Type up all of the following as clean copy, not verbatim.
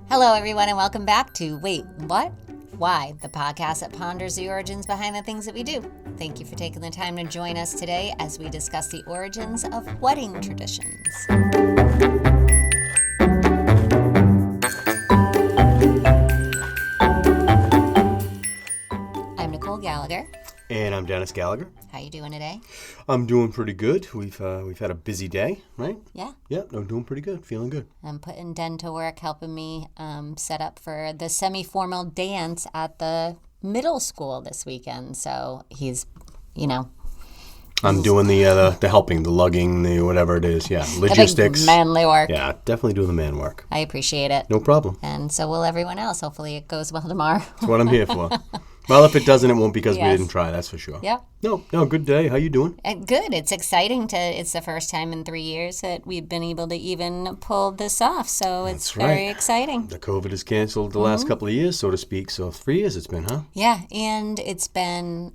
Hello, everyone, and welcome back to Wait, What? Why? The podcast that ponders the origins behind the things that we do. Thank you for taking the time to join us today as we discuss the origins of wedding traditions. I'm Nicole Gallagher. And I'm Dennis Gallagher. How you doing today? I'm doing pretty good. We've had a busy day, right? Yeah. Yeah, I'm doing pretty good. Feeling good. I'm putting Den to work, helping me set up for the semi-formal dance at the middle school this weekend. So he's, I'm doing the helping, the lugging, the whatever it is. Yeah, logistics. The big manly work. Yeah, definitely doing the man work. I appreciate it. No problem. And so will everyone else. Hopefully it goes well tomorrow. That's what I'm here for. Well, if it doesn't, it won't because we Yes. didn't try, that's for sure. Yep. No, good day. How you doing? Good. It's exciting it's the first time in 3 years that we've been able to even pull this off. So it's very exciting. The COVID has canceled the last couple of years, so to speak. So 3 years it's been, huh? Yeah. And it's been,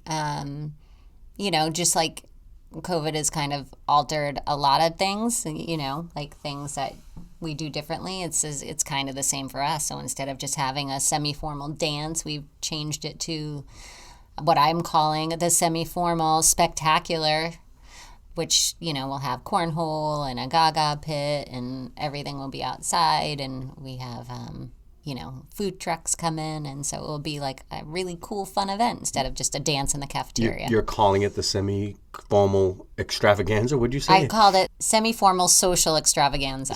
just like COVID has kind of altered a lot of things, like things that we do differently. It's kind of the same for us. So instead of just having a semi-formal dance, we've changed it to what I'm calling the semi-formal spectacular, which, we'll have cornhole and a gaga pit and everything will be outside, and we have, food trucks come in, and so it will be like a really cool, fun event instead of just a dance in the cafeteria. You're calling it the semi-formal extravaganza, would you say? I called it semi-formal social extravaganza.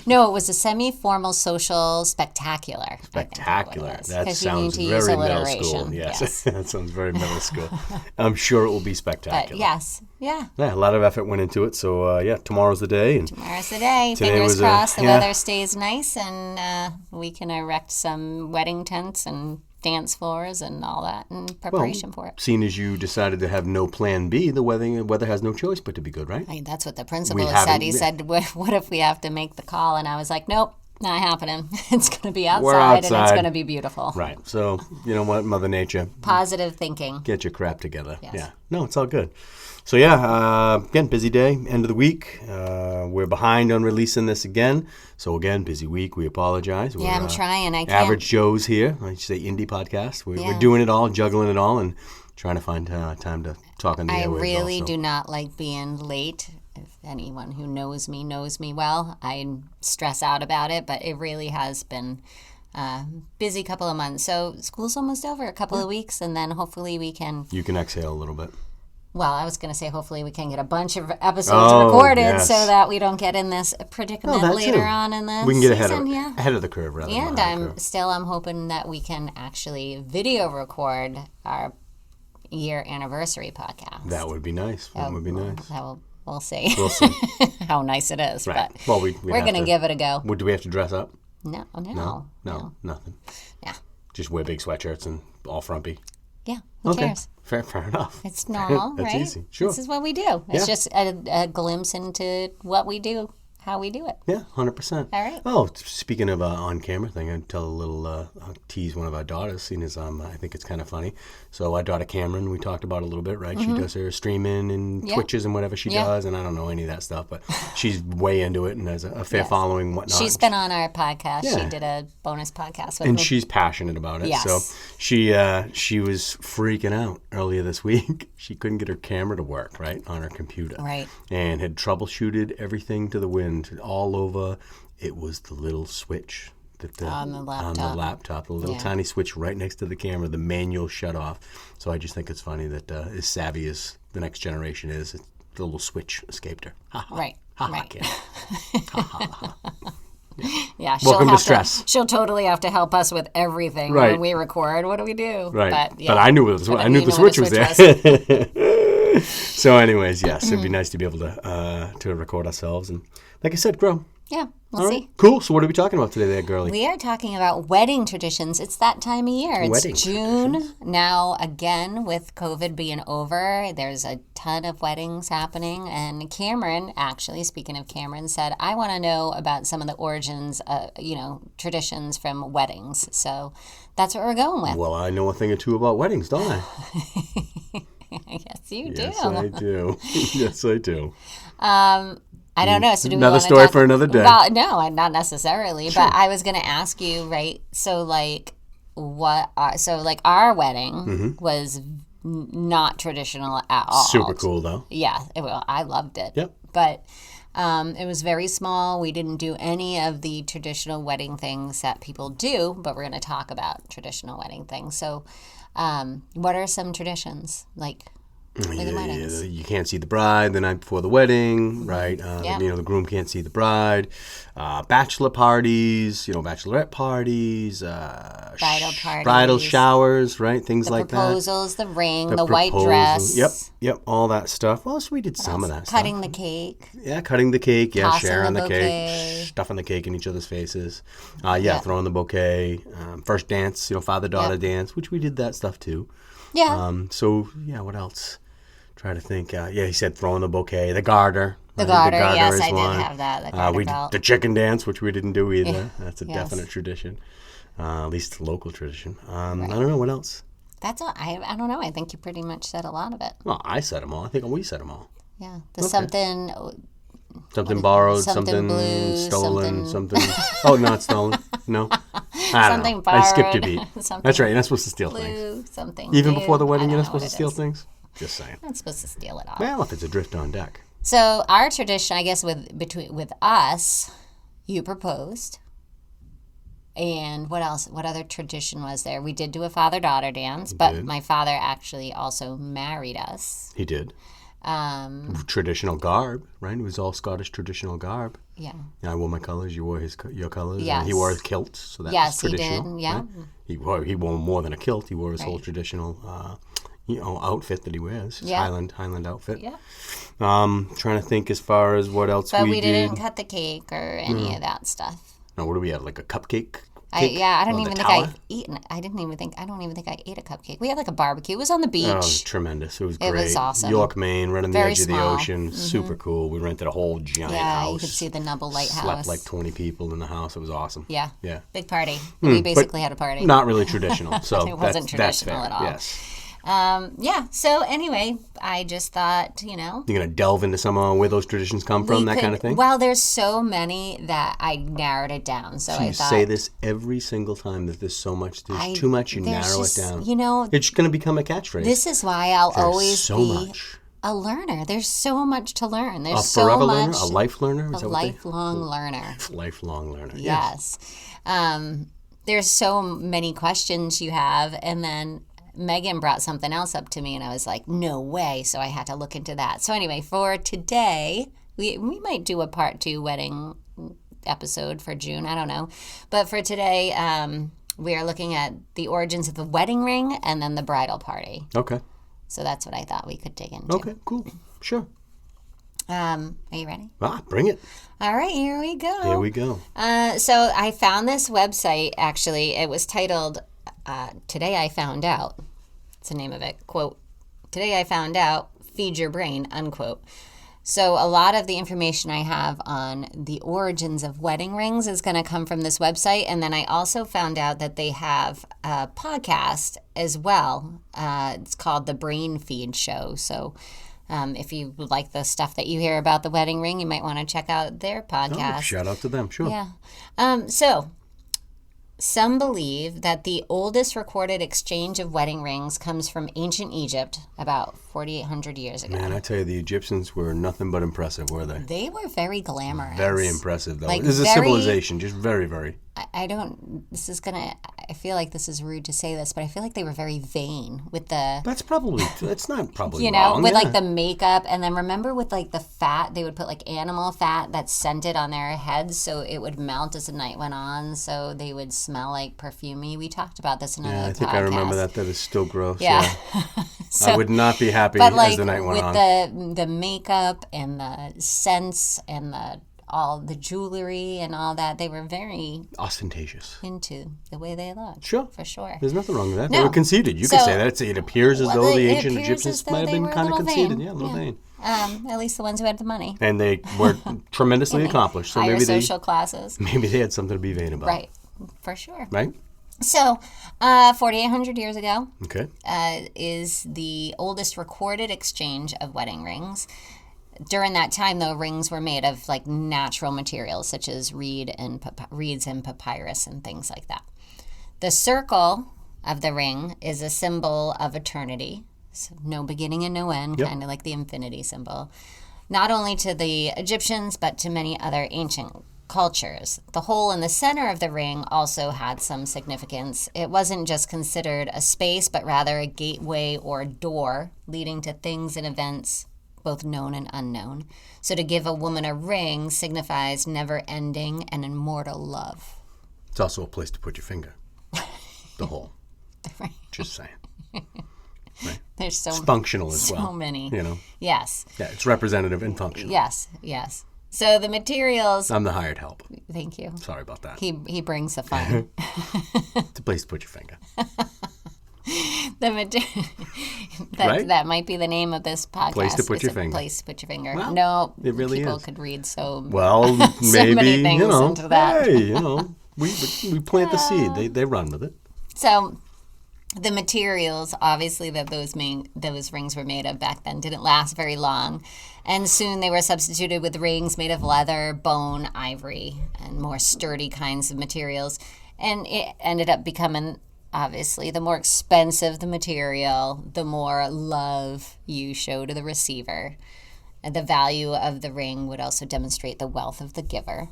No, it was a semi-formal social spectacucular. Spectacular. That sounds sounds very middle school. Yes. That sounds very middle school. I'm sure it will be spectacular. But yes. Yeah, a lot of effort went into it. So, tomorrow's the day. Tomorrow's the day. Fingers crossed the weather stays nice and we can erect some wedding tents and dance floors and all that in preparation for it. Seeing as you decided to have no plan B, the weather has no choice but to be good, right? That's what the principal said. He said, what if we have to make the call? And I was like, nope. Not happening. It's going to be outside and it's going to be beautiful. Right. So, you know what? Mother Nature. Positive thinking. Get your crap together. Yes. Yeah. No, it's all good. So, again, busy day, end of the week. We're behind on releasing this again. So, again, busy week. We apologize. I'm trying. I can't. Average Joe's here. I should say indie podcast. We're doing it all, juggling it all, and trying to find time to talk on the airwaves. I really do not like being late. If anyone who knows me well, I stress out about it, but it really has been a busy couple of months. So school's almost over, a couple of weeks, and then hopefully we can... You can exhale a little bit. Well, I was going to say hopefully we can get a bunch of episodes recorded so that we don't get in this predicament later on in the season. We can get ahead of the curve rather than behind the curve. I'm hoping that we can actually video record our year anniversary podcast. That would be nice. We'll see. How nice it is. Right. But well, we're going to give it a go. Do we have to dress up? No, nothing. Yeah. Just wear big sweatshirts and all frumpy. Yeah. Who cares? Fair enough. It's normal, That's right? easy. Sure. This is what we do. It's just a glimpse into what we do, how we do it. Yeah, 100%. All right. Oh, speaking of on-camera thing, I'd tell a little, I'll tease one of our daughters, seeing as I think it's kind of funny. So our daughter Cameron, we talked about a little bit, right? Mm-hmm. She does her streaming and Twitches and whatever she does, and I don't know any of that stuff, but she's way into it and has a fair following and whatnot. She's been on our podcast. Yeah. She did a bonus podcast with me. And she's passionate about it. Yes. So she was freaking out earlier this week. She couldn't get her camera to work, right, on her computer. Right. And had troubleshooted everything to the wind all over. It was the little switch on the laptop. The little tiny switch right next to the camera, the manual shut off. So I just think it's funny that as savvy as the next generation is, the little switch escaped her. Right. Kid. Yeah, welcome to stress. She'll totally have to help us with everything when we record. What do we do? Right. But I knew the switch was there. So anyways, yes, it'd be nice to be able to record ourselves. And like I said, grow. Yeah, we'll see. Cool. So what are we talking about today there, girlie? We are talking about wedding traditions. It's that time of year. It's June. Now, again, with COVID being over, there's a ton of weddings happening. And Cameron, actually, speaking of Cameron, said, I want to know about some of the origins, traditions from weddings. So that's what we're going with. Well, I know a thing or two about weddings, don't I? Yes, you do. Yes, I do. Yes, I do. I don't know. So do we Another want story for another day. Well, no, not necessarily. Sure. But I was going to ask you, right? So like, our wedding was not traditional at all. Super cool though. Yeah, I loved it. Yep. But it was very small. We didn't do any of the traditional wedding things that people do, but we're going to talk about traditional wedding things. So, what are some traditions like? You can't see the bride the night before the wedding, right? The groom can't see the bride. Bachelor parties, bachelorette parties, bridal showers, right? Things like that. The proposals, the ring, the white dress. Yep, all that stuff. Well, so we did some of that stuff. Cutting the cake. Yeah, cutting the cake. Yeah, Tossing sharing the bouquet. cake, stuffing the cake in each other's faces. Throwing the bouquet. First dance, father-daughter dance, which we did that stuff too. Yeah. What else? Try to think. He said throwing the bouquet, the garter. The garter, yes, I did have that. The garter belt. The chicken dance, which we didn't do either. Yeah. That's a definite tradition, at least local tradition. I don't know what else. That's all. I don't know. I think you pretty much said a lot of it. Well, I said them all. I think we said them all. Yeah, something borrowed, something blue, stolen, something. Oh, not stolen. No. I don't know. Borrowed, I skipped a beat. That's right. You're not supposed to steal blue, things. Something even new. before the wedding, you're not supposed to steal things. Just saying. I'm not supposed to steal it all. Well, if it's a drift on deck. So our tradition, I guess, with us, you proposed. And what else? What other tradition was there? We did do a father-daughter dance, but my father actually also married us. He did. Traditional garb, right? It was all Scottish traditional garb. Yeah. I wore my colors. You wore your colors. Yes. He wore his kilts, so that was traditional. He did. Yeah. Right? He wore more than a kilt. He wore his whole traditional, outfit that he wears. His Highland outfit. Yeah. Trying to think as far as what else we did. But we didn't cut the cake or any of that stuff. No, what do we have? Like a cupcake? I don't even think I ate a cupcake. We had like a barbecue. It was on the beach. Oh, it was tremendous. It was great. It was awesome. York, Maine, right on the edge of the ocean. Mm-hmm. Super cool. We rented a whole giant house. Yeah, you could see the Nubble Lighthouse. Slept like 20 people in the house. It was awesome. Yeah. Yeah. Big party. We basically had a party. Not really traditional. So it wasn't traditional at all. Yes. So anyway, I just thought, You're going to delve into some of where those traditions come from, that kind of thing? Well, there's so many that I narrowed it down. So I thought, say this every single time that there's so much, too much, you narrow it down. It's going to become a catchlight. This is why I'll always be a learner. There's so much to learn. There's so much. A forever learner? A life learner? A lifelong learner. Lifelong learner, yes. There's so many questions you have, and then Megan brought something else up to me, and I was like, no way. So I had to look into that. So anyway, for today, we might do a part 2 wedding episode for June. I don't know. But for today, we are looking at the origins of the wedding ring and then the bridal party. Okay. So that's what I thought we could dig into. Okay, cool. Sure. Are you ready? Bring it. All right, here we go. Here we go. So I found this website, actually. It was titled, Today I Found Out. It's the name of it. Quote, Today I Found Out, Feed Your Brain, unquote. So a lot of the information I have on the origins of wedding rings is going to come from this website. And then I also found out that they have a podcast as well. It's called The Brain Feed Show. So if you like the stuff that you hear about the wedding ring, you might want to check out their podcast. Shout out to them, sure. Yeah. So some believe that the oldest recorded exchange of wedding rings comes from ancient Egypt about 4,800 years ago. Man, I tell you, the Egyptians were nothing but impressive, were they? They were very glamorous. Very impressive, though. This is a civilization, just very, very. I feel like this is rude to say this, but I feel like they were very vain with the... That's not probably wrong. With like the makeup, and then remember with like the fat, they would put like animal fat that's scented on their heads so it would melt as the night went on, so they would smell like perfumey. We talked about this in another podcast. I think I remember that. That is still gross. Yeah. So, I would not be happy as the night went on. With the makeup and the scents and all the jewelry and all that, they were very ostentatious into the way they looked. Sure. For sure. There's nothing wrong with that. No. They were conceited. You could say that. It appears as though the ancient Egyptians might have been kind of conceited. Vain. Yeah, a little vain. At least the ones who had the money. And they were tremendously accomplished. So higher social classes. Maybe they had something to be vain about. Right. For sure. Right? So, 4,800 years ago is the oldest recorded exchange of wedding rings. during that time, though, rings were made of like natural materials such as reeds and papyrus and things like that. The circle of the ring is a symbol of eternity. So no beginning and no end, kind of like the infinity symbol. Not only to the Egyptians, but to many other ancient cultures. The hole in the center of the ring also had some significance. It wasn't just considered a space, but rather a gateway or door leading to things and events, both known and unknown. So to give a woman a ring signifies never-ending and immortal love. It's also a place to put your finger. The hole. Right. Just saying. Right. There's it's functional as well. So many. You know. Yes. Yeah, it's representative and functional. Yes. So the materials. I'm the hired help. Thank you. Sorry about that. He brings the fun. It's a place to put your finger. That might be the name of this podcast. Place to put your finger. Place to put your finger. Well, no, it really people is. could read so maybe many things into that. Hey, we plant the seed. They run with it. So the materials, obviously, that those rings were made of back then didn't last very long. And soon they were substituted with rings made of leather, bone, ivory, and more sturdy kinds of materials. And it ended up becoming, obviously, the more expensive the material, the more love you show to the receiver. And the value of the ring would also demonstrate the wealth of the giver.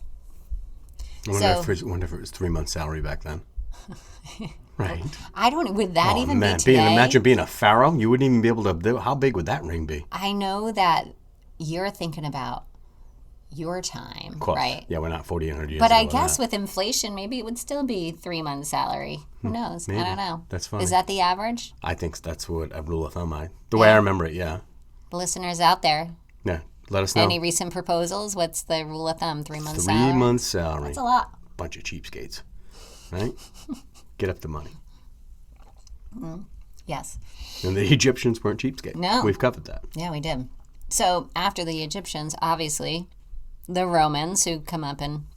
I wonder if it was 3 months' salary back then. Right. I don't. Would that even man. be today? Imagine being a pharaoh. You wouldn't even be able to. How big would that ring be? I know that you're thinking about your time, of course. Right? Yeah, we're not 4,800 years But ago I guess that. with inflation, maybe it would still be 3 months' salary. Who knows? Maybe. I don't know. That's funny. Is that the average? I think that's what a rule of thumb. The way I remember it, yeah. Listeners out there, Yeah, let us know. any recent proposals? What's the rule of thumb? 3 months' salary? 3 months' salary. That's a lot. Bunch of cheapskates, right? Get up the money. Yes. And the Egyptians weren't cheapskates. No. We've covered that. Yeah, we did. So after the Egyptians, obviously, the Romans, who come up in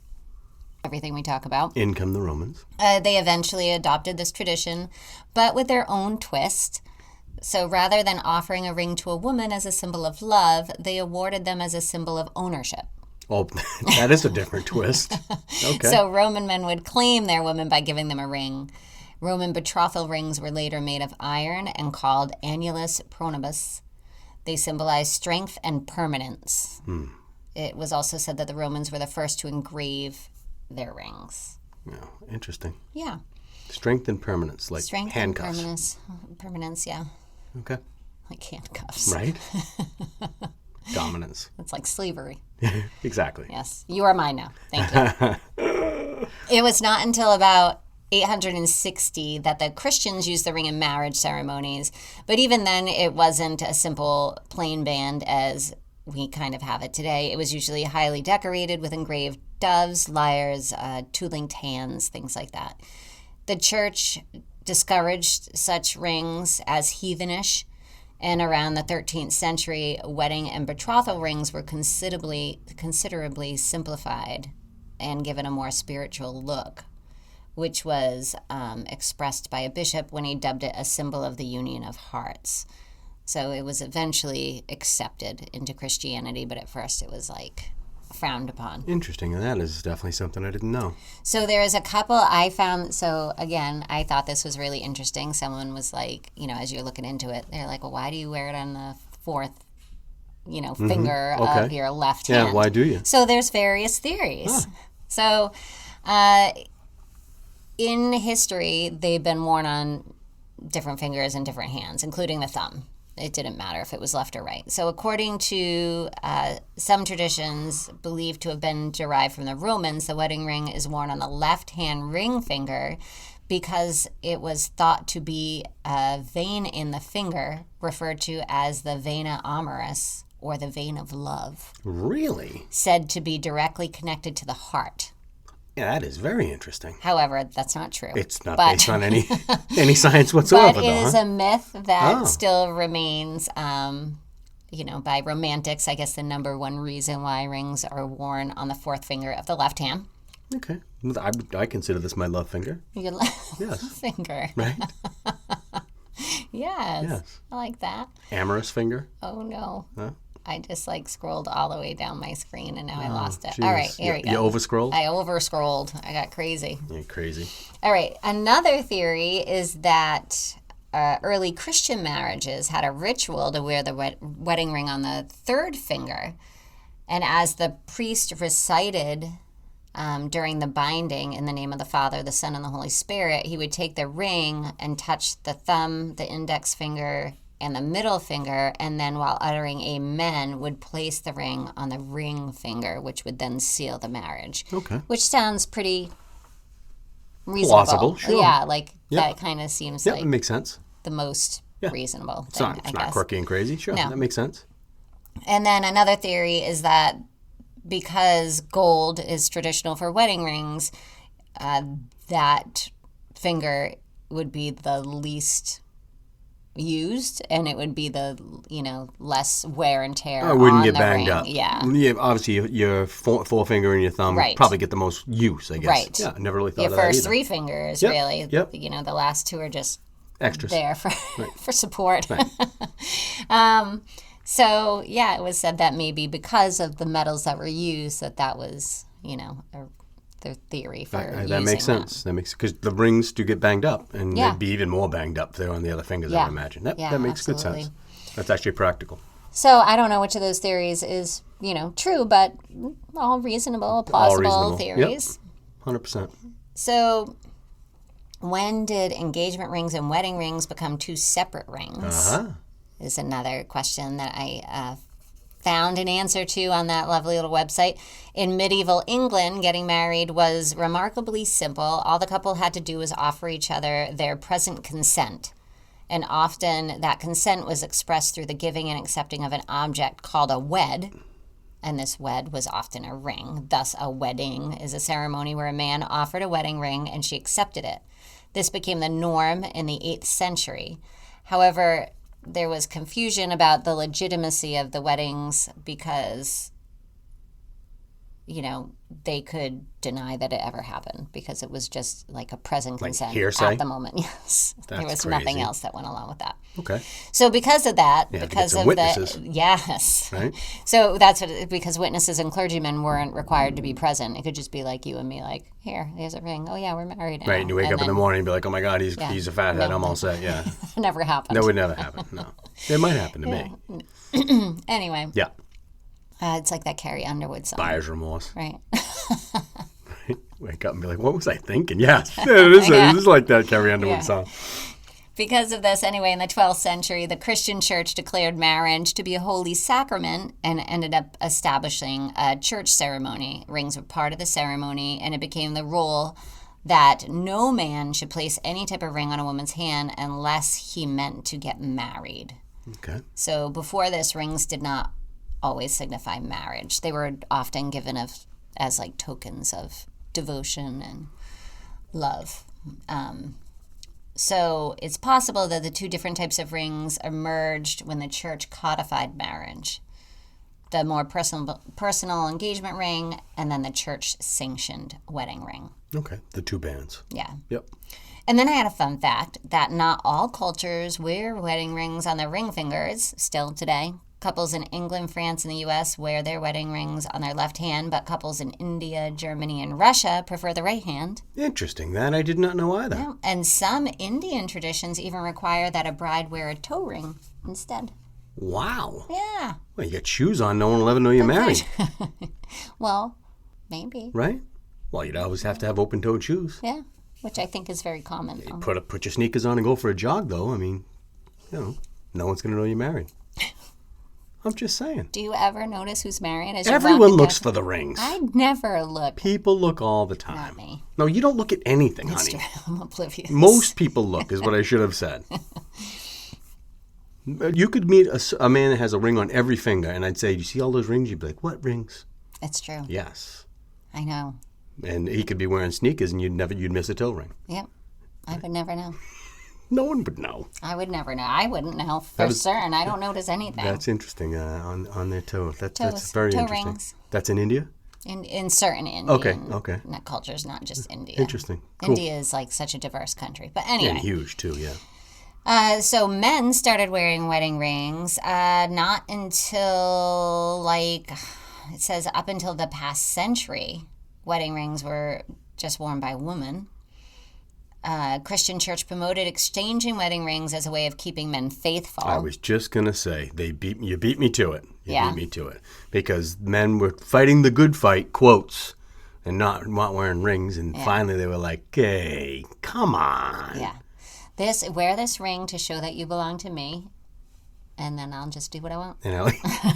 everything we talk about. In come the Romans. They eventually adopted this tradition, but with their own twist. So rather than offering a ring to a woman as a symbol of love, they awarded them as a symbol of ownership. Oh, that is a different twist. Okay. So Roman men would claim their women by giving them a ring. Roman betrothal rings were later made of iron and called annulus pronibus. They symbolized strength and permanence. It was also said that the Romans were the first to engrave their rings. Yeah, interesting. Yeah. Strength and permanence, like Strength handcuffs. and permanence, yeah. Okay. Like handcuffs. Right? Dominance. It's like slavery. Exactly. Yes. You are mine now. Thank you. It was not until about 860 that the Christians used the ring in marriage ceremonies. But even then, it wasn't a simple plain band as we kind of have it today. It was usually highly decorated with engraved doves, lyres, two-linked hands, things like that. The church discouraged such rings as heathenish, and around the 13th century, wedding and betrothal rings were considerably simplified and given a more spiritual look, which was expressed by a bishop when he dubbed it a symbol of the union of hearts. So it was eventually accepted into Christianity, but at first it was like frowned upon. Interesting. And that is definitely something I didn't know. So there is a couple I found. So again, I thought this was really interesting. Someone was like, as you're looking into it, they're like, well, why do you wear it on the fourth, finger of your left hand? Yeah, why do you? So there's various theories. So in history, they've been worn on different fingers and different hands, including the thumb. It didn't matter if it was left or right. So according to some traditions believed to have been derived from the Romans, the wedding ring is worn on the left-hand ring finger because it was thought to be a vein in the finger referred to as the vena amoris, or the vein of love. Really? Said to be directly connected to the heart. Yeah, that is very interesting. However, that's not true. It's not based on any science whatsoever, but it is a myth that still remains, by romantics. I guess the number one reason why rings are worn on the fourth finger of the left hand. Okay. I consider this my love finger. Your left finger. Right? Yes. I like that. Amorous finger. Oh, no. Huh? I just like scrolled all the way down my screen and now I lost it. Geez. All right, here we go. You over-scrolled? I over-scrolled. I got crazy. You're crazy. All right. Another theory is that early Christian marriages had a ritual to wear the wedding ring on the third finger. And as the priest recited during the binding in the name of the Father, the Son, and the Holy Spirit, he would take the ring and touch the thumb, the index finger, and the middle finger, and then while uttering amen, would place the ring on the ring finger, which would then seal the marriage. Okay. Which sounds pretty reasonable. Plausible, sure. Yeah, like that kind of seems like it makes sense. The most reasonable It's thing, not, not quirky and crazy. Sure, No. That makes sense. And then another theory is that because gold is traditional for wedding rings, that finger would be the least used, and it would be the less wear and tear. It wouldn't on get the banged ring. up. Yeah. Obviously, your forefinger and your thumb probably get the most use, I guess. Right. Yeah, I never really thought your of that either. first three fingers, really. Yep. The last two are just Extras. there for for support. Right. So yeah, it was said that maybe because of the metals that were used, that was the theory for using that makes sense. That makes because the rings do get banged up, and they'd be even more banged up if they were on the other fingers. I would imagine that makes absolutely. good sense. That's actually practical. So I don't know which of those theories is true, but all reasonable, plausible theories. Yep. 100%. So when did engagement rings and wedding rings become two separate rings? Is another question that I found an answer to on that lovely little website. In medieval England, getting married was remarkably simple. All the couple had to do was offer each other their present consent. And often that consent was expressed through the giving and accepting of an object called a wed. And this wed was often a ring. Thus, a wedding is a ceremony where a man offered a wedding ring and she accepted it. This became the norm in the 8th century. However, there was confusion about the legitimacy of the weddings because, they could deny that it ever happened because it was just like a present consent hearsay? at the moment. Yes. There was nothing else that went along with that. Okay. So because of that, because of witnesses. yes. Right. So that's because witnesses and clergymen weren't required to be present. It could just be like you and me, like, here's a ring. Oh yeah, we're married now. Right, and you wake up in the morning and be like, oh my God, he's a fathead. I'm all set. Yeah. Never happened. That would never happen. No. It might happen to me. Anyway. Yeah. It's like that Carrie Underwood song. Buyer's remorse. Right. Wake up and be like, what was I thinking? Yes. It is like that Carrie Underwood song. Because of this, anyway, in the 12th century, the Christian church declared marriage to be a holy sacrament and ended up establishing a church ceremony. Rings were part of the ceremony, and it became the rule that no man should place any type of ring on a woman's hand unless he meant to get married. Okay. So before this, rings did not always signify marriage. They were often given as like tokens of devotion and love. So it's possible that the two different types of rings emerged when the church codified marriage. The more personal engagement ring, and then the church-sanctioned wedding ring. Okay, the two bands. Yeah. Yep. And then I had a fun fact that not all cultures wear wedding rings on their ring fingers still today. Couples in England, France, and the U.S. wear their wedding rings on their left hand, but couples in India, Germany, and Russia prefer the right hand. Interesting. That I did not know either. Yeah. And some Indian traditions even require that a bride wear a toe ring instead. Wow. Yeah. Well, you got shoes on. No one will ever know you're married. Well, maybe. Right? Well, you'd always have to have open-toed shoes. Yeah, which I think is very common. You put your sneakers on and go for a jog, though. I mean, no one's going to know you're married. I'm just saying. Do you ever notice who's married? Everyone looks for the rings. I never look. People look all the time. Not me. No, you don't look at anything, honey. True. I'm oblivious. Most people look, is what I should have said. You could meet a man that has a ring on every finger, and I'd say, do you see all those rings? You'd be like, what rings? It's true. Yes. I know. And he could be wearing sneakers, and you'd miss a toe ring. Yep. I would never know. No one would know. I would never know. I wouldn't know for certain. I don't notice anything. That's interesting on their toe. That's very interesting. Rings. That's in India? In certain Indian cultures, not just India. Interesting. Cool. India is like such a diverse country. But anyway. And huge, too, yeah. So men started wearing wedding rings not until, like, it says up until the past century. Wedding rings were just worn by women. Christian church promoted exchanging wedding rings as a way of keeping men faithful. I was just going to say, you beat me to it. You Yeah. beat me to it. Because men were fighting the good fight, quotes, and not wearing rings. And finally they were like, hey, come on. Yeah. Wear this ring to show that you belong to me, and then I'll just do what I want. You know,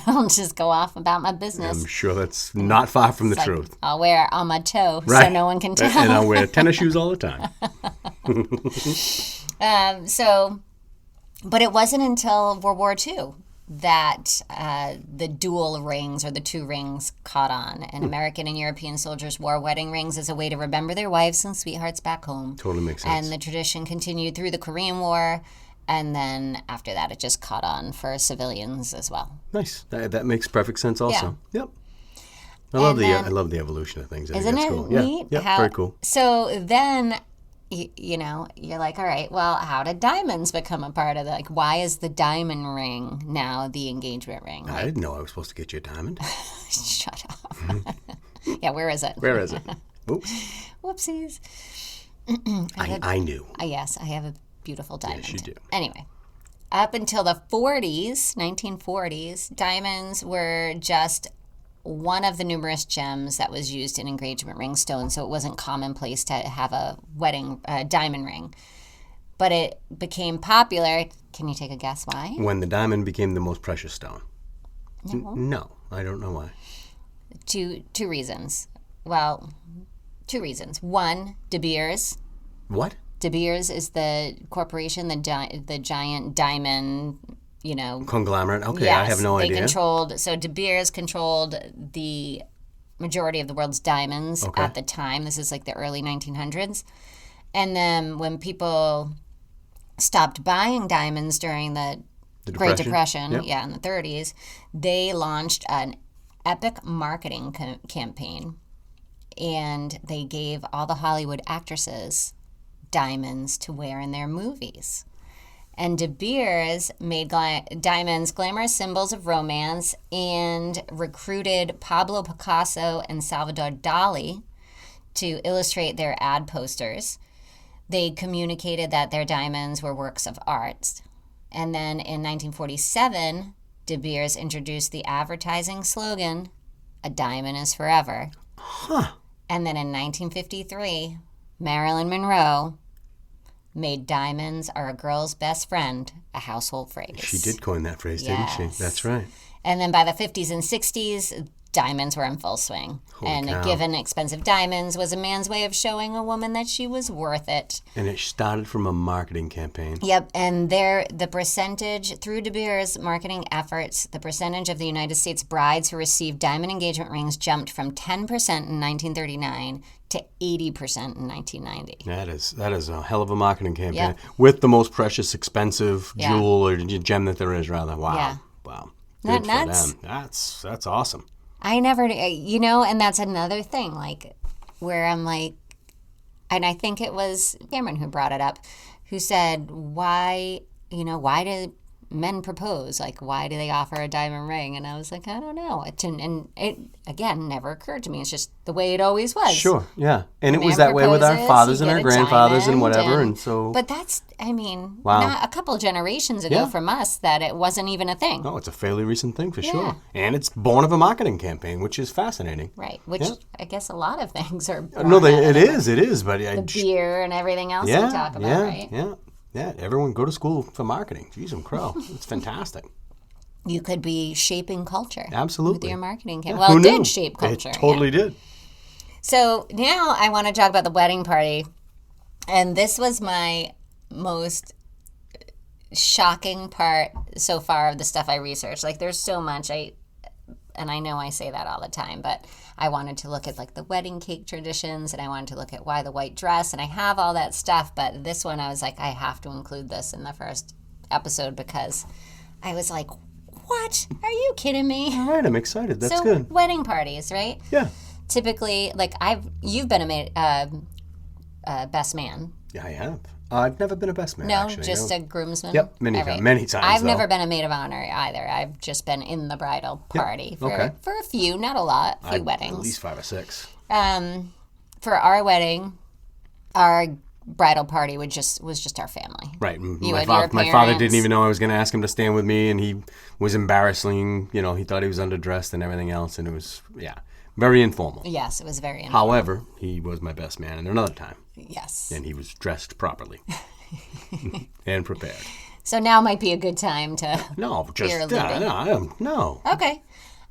I'll just go off about my business. I'm sure that's not far from the Like, truth. I'll wear it on my toe so Right. no one can tell. And I'll wear tennis shoes all the time. But it wasn't until World War II that the dual rings, or the two rings, caught on. And American and European soldiers wore wedding rings as a way to remember their wives and sweethearts back home. Totally makes sense. And the tradition continued through the Korean War. And then after that, it just caught on for civilians as well. Nice. That makes perfect sense also. Yep. I love the evolution of things. I think Isn't that's it cool. neat? Yeah, very cool. So then, you know, you're like, all right, well, how did diamonds become a part of it? Like, why is the diamond ring now the engagement ring? I didn't know I was supposed to get you a diamond. Shut up. Yeah, where is it? Where is it? Oops. Whoopsies. I knew. Yes, I have a beautiful diamond. Yes, you do. Anyway, up until the 1940s, diamonds were just one of the numerous gems that was used in engagement ring stones, so it wasn't commonplace to have a wedding diamond ring. But it became popular. Can you take a guess why? When the diamond became the most precious stone. No. No, I don't know why. Two reasons. Well, two reasons. One, De Beers. What? De Beers is the corporation, the giant diamond, you know. Conglomerate? Okay, Yes, I have no idea. So De Beers controlled the majority of the world's diamonds at the time. This is like the early 1900s. And then when people stopped buying diamonds during the Great Depression, Yep. in the 30s, they launched an epic marketing campaign. And they gave all the Hollywood actresses diamonds to wear in their movies. And De Beers made diamonds glamorous symbols of romance and recruited Pablo Picasso and Salvador Dali to illustrate their ad posters. They communicated that their diamonds were works of art. And then in 1947, De Beers introduced the advertising slogan, "A diamond is forever." Huh. And then in 1953, Marilyn Monroe made "Diamonds are a girl's best friend" a household phrase. She did coin that phrase, didn't she? That's right. And then by the 50s and 60s, diamonds were in full swing. Holy cow. Given expensive diamonds was a man's way of showing a woman that she was worth it. And it started from a marketing campaign. Yep, and the percentage, through De Beers' marketing efforts, the percentage of the United States brides who received diamond engagement rings jumped from 10% in 1939 to 80% in 1990. That is a hell of a marketing campaign. Yep. With the most precious, expensive Yeah. jewel or gem that there is, rather. Wow. Yeah. Wow. Isn't Good that for nuts? them. That's awesome. I never, you know, and that's another thing, like, where I'm like, and I think it was Cameron who brought it up, who said, why do men propose? Like, why do they offer a diamond ring? And I was like, I don't know. And it, again, never occurred to me. It's just the way it always was. Sure, yeah. And it was Man that way with our proposes, fathers you and our get a grandfathers and diamond, whatever. And so, But that's, I mean, Wow. not a couple generations ago Yeah. from us that it wasn't even a thing. no, it's a fairly recent thing for Yeah. sure. And it's born of a marketing campaign, which is fascinating. Right, which Yeah. I guess a lot of things are No, born out of it is. But the beer and everything else we talk about, right? Yeah, everyone go to school for marketing. Jeez, I'm crow. It's fantastic. You could be shaping culture. Absolutely. With your marketing campaign. Yeah, Well, who it knew? did shape culture. It totally did. So now I want to talk about the wedding party. And this was my most shocking part so far of the stuff I researched. Like, there's so much, and I know I say that all the time, but I wanted to look at, like, the wedding cake traditions, and I wanted to look at why the white dress, and I have all that stuff, but this one I was like, I have to include this in the first episode because I was like, what? Are you kidding me? All right, I'm excited. That's So good. wedding parties, right? Yeah. Typically, like, you've been a best man. Yeah, I have. I've never been a best man, No, actually. just No. a groomsman? Yep, many times. I've though. never been a maid of honor either. I've just been in the bridal party for a few, not a lot, a few weddings. At least 5 or 6. For our wedding, our bridal party was just our family. Right. You My father parents. didn't even know I was going to ask him to stand with me, and he was embarrassing. He thought he was underdressed and everything else, and it was, very informal. Yes, it was very informal. However, he was my best man at another time. Yes. And he was dressed properly and prepared. So now might be a good time to No, just hear a little bit. no. Okay.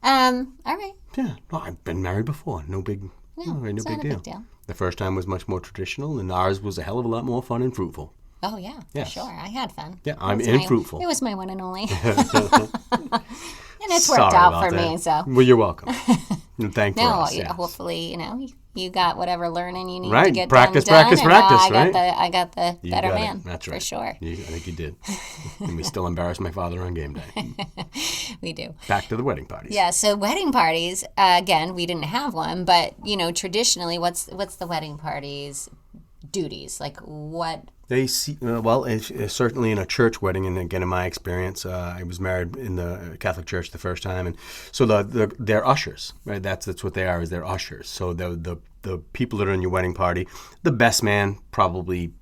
All right. Yeah, no, I've been married before. No big deal. The first time was much more traditional, and ours was a hell of a lot more fun and fruitful. Oh, yeah, Yes. for sure. I had fun. Yeah, fruitful. It was my one and only. And it's Sorry worked out about for that. me, so. Well, you're welcome. And thank No, us. Yes. hopefully, you got whatever learning you need to Right. get Practice, done. practice, and, practice, right? right? I got the You better got it. man. That's right. For sure. I think you did. And we still embarrass my father on game day. We do. Back to the wedding parties. Yeah, so wedding parties, again, we didn't have one, but, traditionally, what's the wedding party's duties? Like, what? They see it's certainly in a church wedding, and again, in my experience, I was married in the Catholic Church the first time, and so they're ushers, right? That's what they are, is they're ushers. So the people that are in your wedding party, the best man probably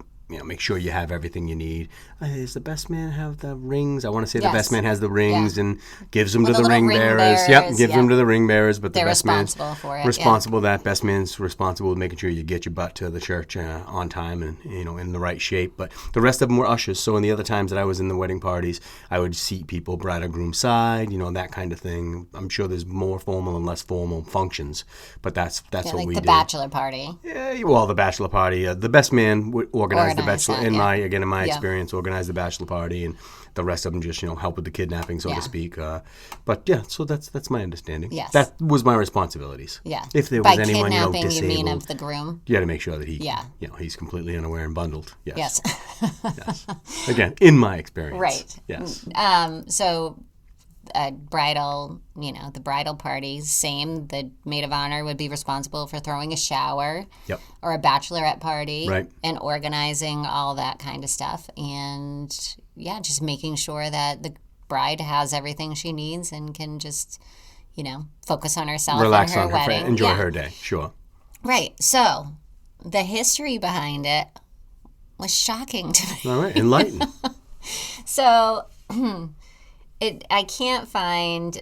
make sure you have everything you need. Does the best man have the rings? I want to say the best man has the rings and gives them to the ring bearers. Yep, gives them to the ring bearers. But they're the best man's responsible for it. Responsible. That best man's responsible with making sure you get your butt to the church on time and in the right shape. But the rest of them were ushers. So in the other times that I was in the wedding parties, I would seat people bride or groom side. That kind of thing. I'm sure there's more formal and less formal functions, but that's what like we the do. bachelor party. Yeah, well, the bachelor party. The best man would organize the bachelor. that, In my experience, organize the bachelor party, and the rest of them just help with the kidnapping, so to speak. But yeah, so that's my understanding. Yes, that was my responsibilities. Yeah, if there was anyone kidnapping, disabled, you mean of the groom? You got to make sure that he's completely unaware and bundled. Yes. Yes. Again, in my experience. Right. Yes. So. Bridal, the bridal party, same. The maid of honor would be responsible for throwing a shower, or a bachelorette party, right, and organizing all that kind of stuff, and just making sure that the bride has everything she needs and can just, focus on herself, relax and her on her wedding, enjoy her day. Sure. Right. So, the history behind it was shocking to me. All right, enlighten. So. I can't find,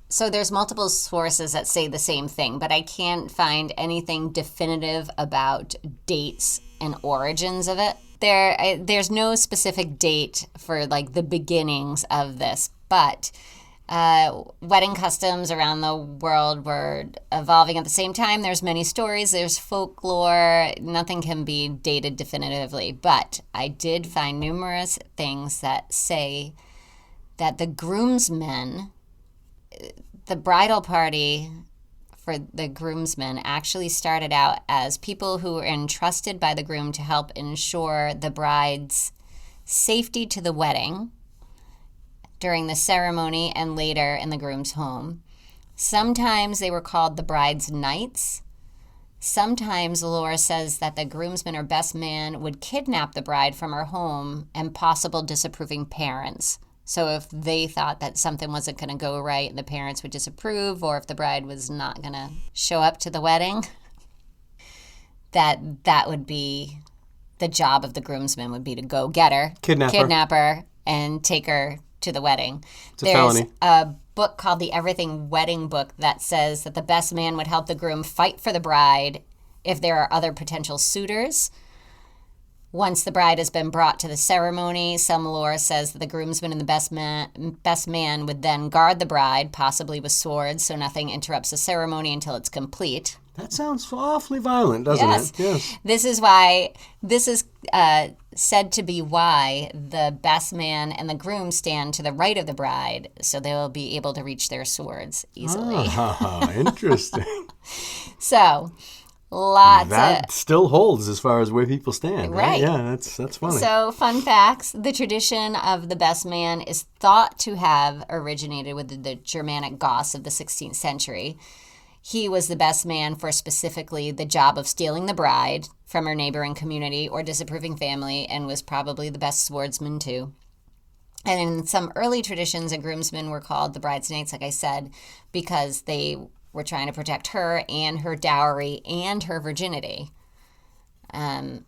so there's multiple sources that say the same thing, but I can't find anything definitive about dates and origins of it. There's no specific date for the beginnings of this, but wedding customs around the world were evolving at the same time. There's many stories, there's folklore, nothing can be dated definitively, but I did find numerous things that say that the groomsmen, the bridal party for the groomsmen actually started out as people who were entrusted by the groom to help ensure the bride's safety to the wedding during the ceremony and later in the groom's home. Sometimes they were called the bride's knights. Sometimes lore says that the groomsman or best man would kidnap the bride from her home and possible disapproving parents. So if they thought that something wasn't going to go right, the parents would disapprove, or if the bride was not going to show up to the wedding, that would be the job of the groomsman, would be to go get her, kidnap her, and take her to the wedding. It's a felony. A book called The Everything Wedding Book that says that the best man would help the groom fight for the bride if there are other potential suitors. Once the bride has been brought to the ceremony, some lore says that the groomsman and the best man would then guard the bride, possibly with swords, so nothing interrupts the ceremony until it's complete. That sounds awfully violent, doesn't it? Yes. This is said to be why the best man and the groom stand to the right of the bride, so they will be able to reach their swords easily. Interesting. So, lots that still holds as far as where people stand, right? Yeah, that's funny. So, fun facts: the tradition of the best man is thought to have originated with the Germanic Goths of the 16th century. he was the best man for specifically the job of stealing the bride from her neighboring community or disapproving family, and was probably the best swordsman too. And in some early traditions, a groomsmen were called the bridesmaids, like I said, because they were trying to protect her and her dowry and her virginity, and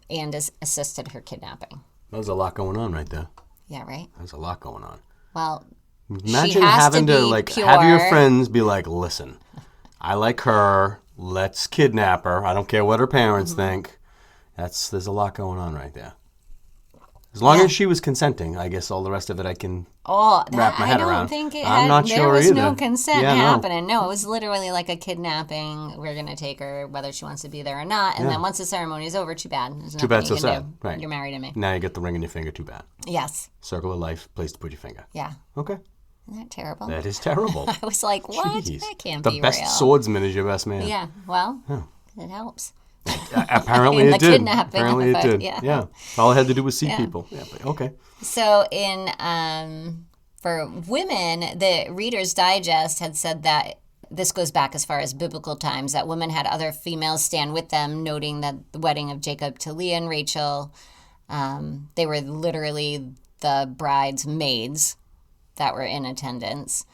assisted her kidnapping. There's a lot going on right there. Yeah, right? There's a lot going on. Well, imagine having to like pure. Have your friends be like, listen, I like her. Let's kidnap her. I don't care what her parents think. There's a lot going on right there. As long as she was consenting, I guess all the rest of it I can wrap my head around. I don't think I'm not there sure was either. no consent happening. No, it was literally like a kidnapping. We're going to take her whether she wants to be there or not. And then once the ceremony is over, too bad. There's too bad, so you can sad. do. Right. You're married to me. Now you get the ring in your finger, too bad. Yes. Circle of life, place to put your finger. Yeah. Okay. Isn't that terrible? That is terrible. I was like, what? Jeez. That can't be real. The best swordsman is your best man. Yeah, well, it helps. Apparently in it the did. Kidnapping Apparently it did. Yeah. All I had to do was see people. Yeah, but okay. So for women, the Reader's Digest had said that this goes back as far as biblical times, that women had other females stand with them, noting that the wedding of Jacob to Leah and Rachel, they were literally the bride's maids that were in attendance.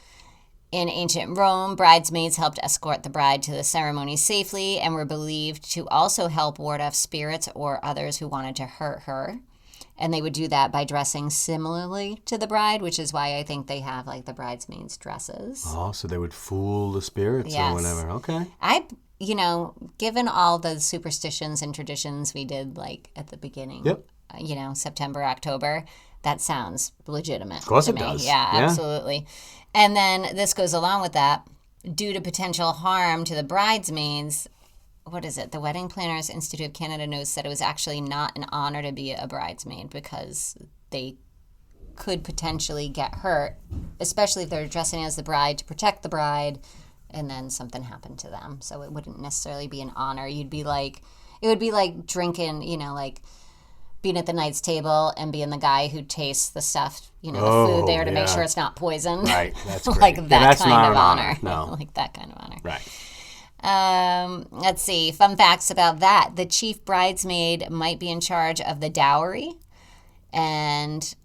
In ancient Rome, bridesmaids helped escort the bride to the ceremony safely and were believed to also help ward off spirits or others who wanted to hurt her. And they would do that by dressing similarly to the bride, which is why I think they have like the bridesmaids' dresses. Oh, so they would fool the spirits or whatever. Okay. Given all the superstitions and traditions we did like at the beginning, September, October, that sounds legitimate. Of course to it me. does. Yeah, absolutely. And then this goes along with that. Due to potential harm to the bridesmaids, what is it? The Wedding Planners Institute of Canada notes that it was actually not an honor to be a bridesmaid because they could potentially get hurt, especially if they're dressing as the bride to protect the bride, and then something happened to them. So it wouldn't necessarily be an honor. It would be like drinking, like being at the knight's table and being the guy who tastes the stuff, the food there to make sure it's not poisoned. Right, that's great. Like that kind of honor. No. Like that kind of honor. Right. Let's see. Fun facts about that. The chief bridesmaid might be in charge of the dowry, and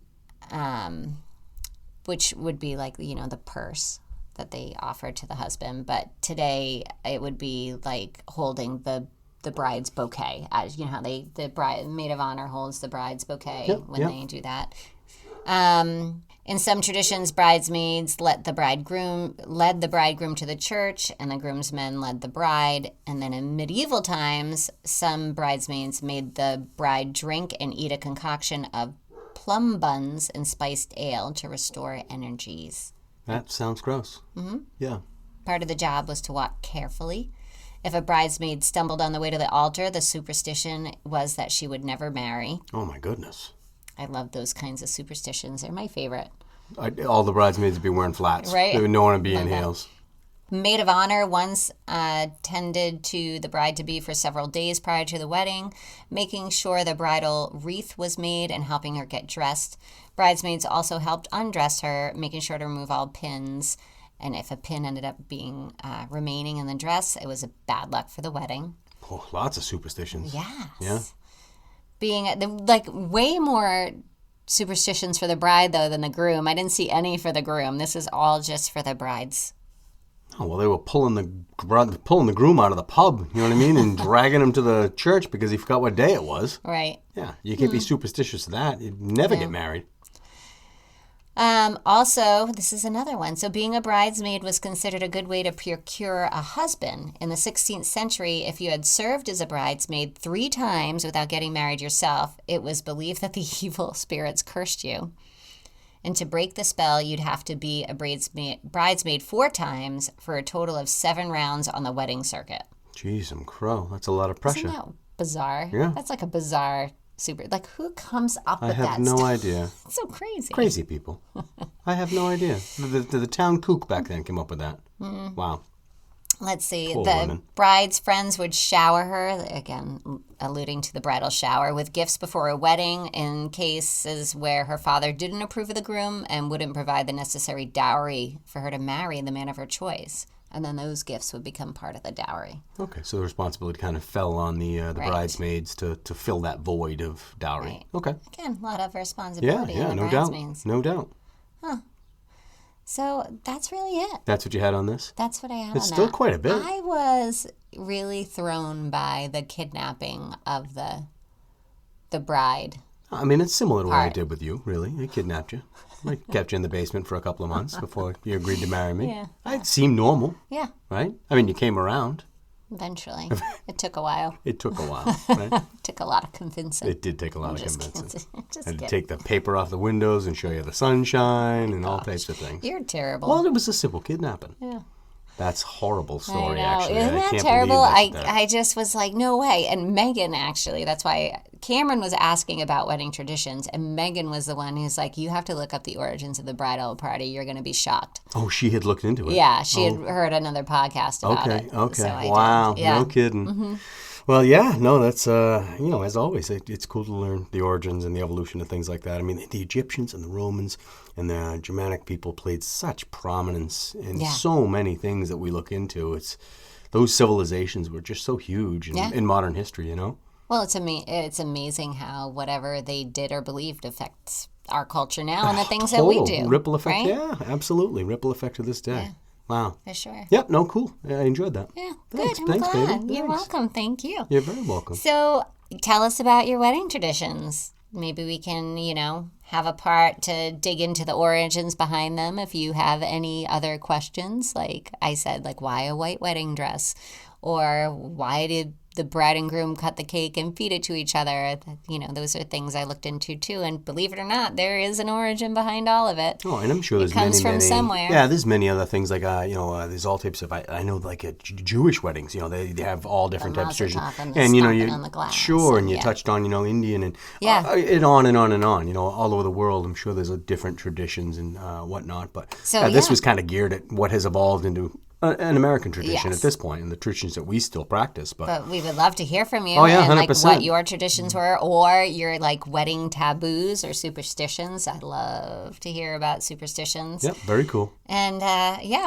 which would be like, the purse that they offered to the husband. But today it would be like holding the bride's bouquet, as how the maid of honor holds the bride's bouquet when they do that. In some traditions, bridesmaids led the bridegroom to the church, and the groomsmen led the bride. And then in medieval times, some bridesmaids made the bride drink and eat a concoction of plum buns and spiced ale to restore energies. That sounds gross. Mm-hmm. Yeah. Part of the job was to walk carefully. If a bridesmaid stumbled on the way to the altar, the superstition was that she would never marry. Oh, my goodness. I love those kinds of superstitions. They're my favorite. All the bridesmaids would be wearing flats. Right. They would no one would be in heels. Maid of honor once tended to the bride-to-be for several days prior to the wedding, making sure the bridal wreath was made and helping her get dressed. Bridesmaids also helped undress her, making sure to remove all pins. And if a pin ended up being remaining in the dress, it was a bad luck for the wedding. Oh, lots of superstitions. Yes. Yeah. Being way more superstitions for the bride though than the groom. I didn't see any for the groom. This is all just for the brides. Oh well, they were pulling the groom out of the pub. You know what I mean, and dragging him to the church because he forgot what day it was. Right. Yeah, you can't be superstitious to that. You'd never get married. Also, this is another one. So being a bridesmaid was considered a good way to procure a husband. In the 16th century, if you had served as a bridesmaid 3 times without getting married yourself, it was believed that the evil spirits cursed you. And to break the spell, you'd have to be a bridesmaid 4 times for a total of 7 rounds on the wedding circuit. Jeez, crow. That's a lot of pressure. Isn't that bizarre? Yeah. That's like a bizarre who comes up with that I have no idea. It's so crazy. Crazy people. I have no idea. The town kook back then came up with that. Mm. Wow. Let's see. Poor the women. bride's friends would shower her, again, alluding to the bridal shower, with gifts before a wedding in cases where her father didn't approve of the groom and wouldn't provide the necessary dowry for her to marry the man of her choice. And then those gifts would become part of the dowry. Okay, so the responsibility kind of fell on the bridesmaids to fill that void of dowry. Right. Okay. Again, a lot of responsibility Yeah, on the no bridesmaids. doubt. No doubt. So that's really it. That's what you had on this? That's what I had It's on still that. quite a bit. I was really thrown by the kidnapping of the bride. I mean, it's similar to what I Part. did with you, really. I kidnapped you. I kept you in the basement for a couple of months before you agreed to marry me. Yeah. It seemed normal, Yeah, right? I mean, you came around. eventually. It took a while. It took a while, right? It took a lot of convincing. It did take a lot of Just convincing. kidding. Just Had to kidding. take the paper off the windows and show you the sunshine and all types of things. You're terrible. Well, it was a simple kidnapping. Yeah. That's a horrible story, I know. actually. Isn't I that can't terrible? believe that. I just was like, no way. And Megan, actually, that's why Cameron was asking about wedding traditions. And Megan was the one who's like, you have to look up the origins of the bridal party. You're going to be shocked. Oh, she had looked into it. Yeah, she had heard another podcast about it. Okay. So I Wow. did. Yeah. No kidding. Well, yeah, no, that's, as always, it's cool to learn the origins and the evolution of things like that. I mean, the Egyptians and the Romans and the Germanic people played such prominence in so many things that we look into. Those civilizations were just so huge in modern history, Well, it's amazing how whatever they did or believed affects our culture now and the things that we do. Ripple effect, right? yeah, absolutely. Ripple effect to this day. Yeah. Wow. For sure. Yep, no, cool. I enjoyed that. Yeah, Thanks, good. I'm thanks, glad. baby. You're Thanks. welcome. Thank you. You're very welcome. So tell us about your wedding traditions. Maybe we can, have a part to dig into the origins behind them. If you have any other questions, like I said, like why a white wedding dress? Or why did the bride and groom cut the cake and feed it to each other? Those are things I looked into too. And believe it or not, there is an origin behind all of it. Oh, and I'm sure there's comes many, from somewhere. Yeah, there's many other things like there's all types of. I know like at Jewish weddings, they have all different types of traditions, mazel tov and the and stomping on the glass sure, and you yeah. touched on Indian and Yeah. on and on and on. All over the world, I'm sure there's different traditions and whatnot. But So, this yeah. was kind of geared at what has evolved into an American tradition Yes. at this point, and the traditions that we still practice. But we would love to hear from you Oh, yeah, and like 100%. what your traditions were or your like wedding taboos or superstitions. I'd love to hear about superstitions. Yep, very cool. And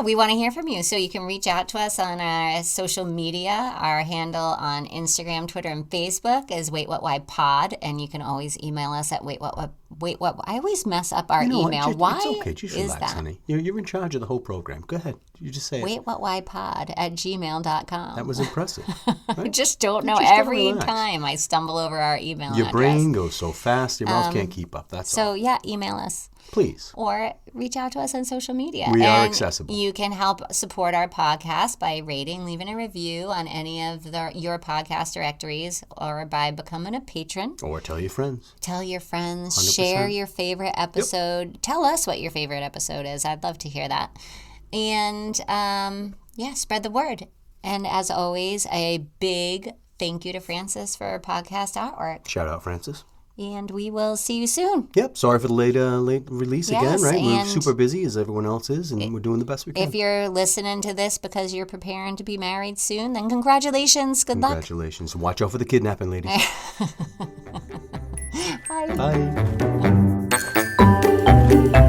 we want to hear from you. So you can reach out to us on our social media. Our handle on Instagram, Twitter, and Facebook is Wait What Why Pod. And you can always email us at Wait What. I always mess up our You know what? email. Why It's okay. Just is relax, that? honey. You're in charge of the whole program. Go ahead. You just say it. waitwhatwhypod@gmail.com. That was impressive. I Right? just don't know. just gotta Every relax. time I stumble over our email Your address. brain goes so fast, your mouth can't keep up. That's all. So yeah, email us Please. or reach out to us on social media. We are And accessible. You can help support our podcast by rating, leaving a review on any of your podcast directories, or by becoming a patron. Or tell your friends. Tell your friends, 100%. share your favorite episode. Tell us what your favorite episode is. I'd love to hear that. And spread the word. And as always, a big thank you to Francis for our podcast artwork. Shout out, Francis. And we will see you soon. Yep. Sorry for the late release Yes, again, right? We're and super busy as everyone else is, and we're doing the best we can. If you're listening to this because you're preparing to be married soon, then congratulations. Good luck. Congratulations. Watch out for the kidnapping, ladies. Bye. Bye.